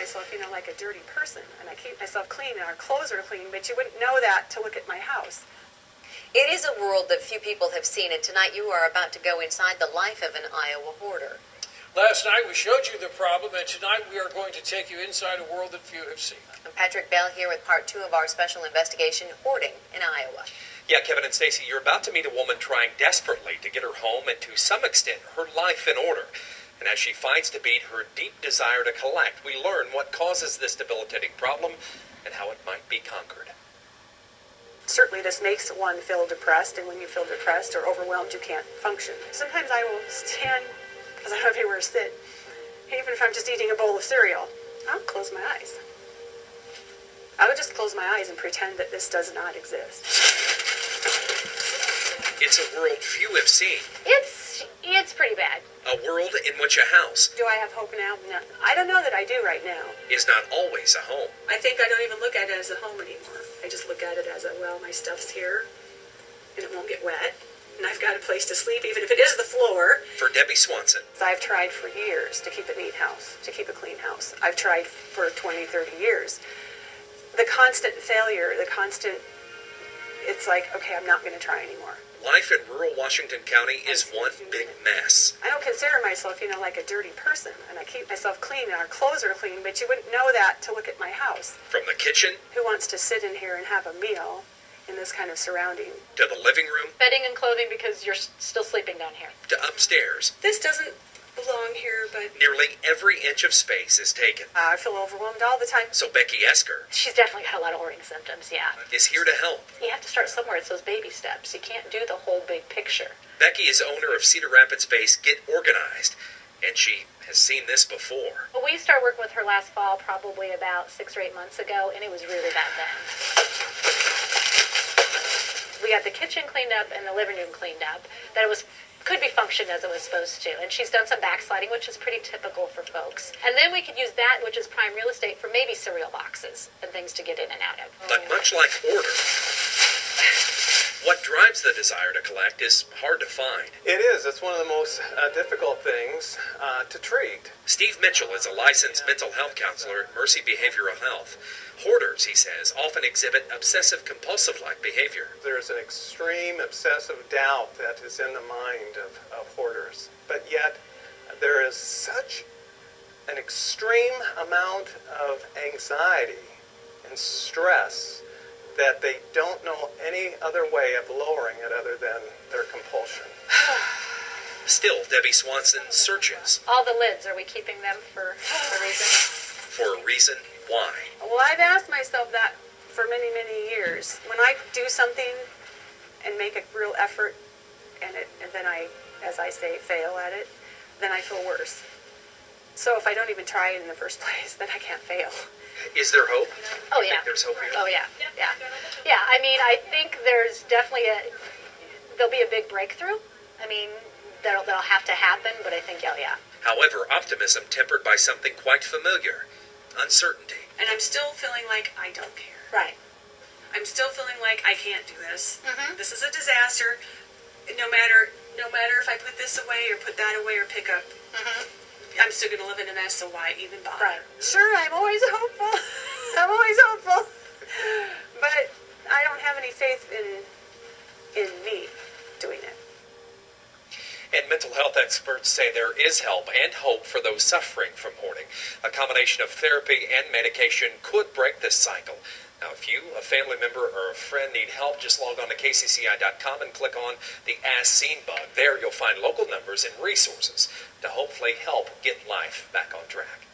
myself, like a dirty person, and I keep myself clean, and our clothes are clean, but you wouldn't know that to look at my house. It is a world that few people have seen, and tonight you are about to go inside the life of an Iowa hoarder. Last night we showed you the problem, and tonight we are going to take you inside a world that few have seen. I'm Patrick Bell here with part 2 of our special investigation, Hoarding in Iowa. Yeah, Kevin and Stacy, you're about to meet a woman trying desperately to get her home and to some extent her life in order. And as she fights to beat her deep desire to collect, we learn what causes this debilitating problem and how it might be conquered. Certainly this makes one feel depressed, and when you feel depressed or overwhelmed, you can't function. Sometimes I will stand, because I don't have anywhere to sit, even if I'm just eating a bowl of cereal, I'll close my eyes. I would just close my eyes and pretend that this does not exist. It's a world few have seen. It's pretty bad. A world in which a house... Do I have hope now? No. I don't know that I do right now. ...is not always a home. I think I don't even look at it as a home anymore. I just look at it as my stuff's here, and it won't get wet, and I've got a place to sleep, even if it is the floor. For Debbie Swanson. I've tried for years to keep a neat house, to keep a clean house. I've tried for 20, 30 years. The constant failure, it's like, okay, I'm not going to try anymore. Life in rural Washington County is one big mess. I don't consider myself, like a dirty person, and I keep myself clean, and our clothes are clean, but you wouldn't know that to look at my house. From the kitchen... Who wants to sit in here and have a meal in this kind of surrounding? To the living room... Bedding and clothing because you're still sleeping down here. To upstairs... This doesn't belong here, but... Nearly every inch of space is taken. I feel overwhelmed all the time. So Becky Esker... She's definitely got a lot of hoarding symptoms, yeah. ...is here to help. You have to start somewhere. It's those baby steps. You can't do the whole big picture. Becky is owner of Cedar Rapids base Get Organized, and she has seen this before. Well, we started working with her last fall, probably about 6 or 8 months ago, and it was really bad then. We got the kitchen cleaned up and the living room cleaned up. That it could be functioned as it was supposed to. And she's done some backsliding, which is pretty typical for folks. And then we could use that, which is prime real estate, for maybe cereal boxes and things to get in and out of. But much like order, what drives the desire to collect is hard to find. It is. It's one of the most difficult things to treat. Steve Mitchell is a licensed mental health counselor at Mercy Behavioral Health. Hoarders, he says, often exhibit obsessive-compulsive-like behavior. There's an extreme obsessive doubt that is in the mind of hoarders. But yet, there is such an extreme amount of anxiety and stress that they don't know any other way of lowering it other than their compulsion. Still, Debbie Swanson searches. All the lids, are we keeping them for a reason? For a reason why. Well, I've asked myself that for many, many years. When I do something and make a real effort, and then I, as I say, fail at it, then I feel worse. So if I don't even try it in the first place, then I can't fail. Is there hope? Oh, yeah. There's hope here? Oh, yeah. Yeah. Yeah, I mean, I think there's definitely there'll be a big breakthrough. I mean, that'll have to happen, but I think, oh, yeah. However, optimism tempered by something quite familiar. Uncertainty. And I'm still feeling like I don't care. Right. I'm still feeling like I can't do this. Mm-hmm. This is a disaster. No matter if I put this away or put that away or pick up, I'm still going to live in a mess, so why even bother? Right. Sure, I'm always hopeful. I'm always hopeful. But I don't have any faith in me doing it. And mental health experts say there is help and hope for those suffering from hoarding. A combination of therapy and medication could break this cycle. Now, if you, a family member, or a friend need help, just log on to kcci.com and click on the As Seen bug. There you'll find local numbers and resources to hopefully help get life back on track.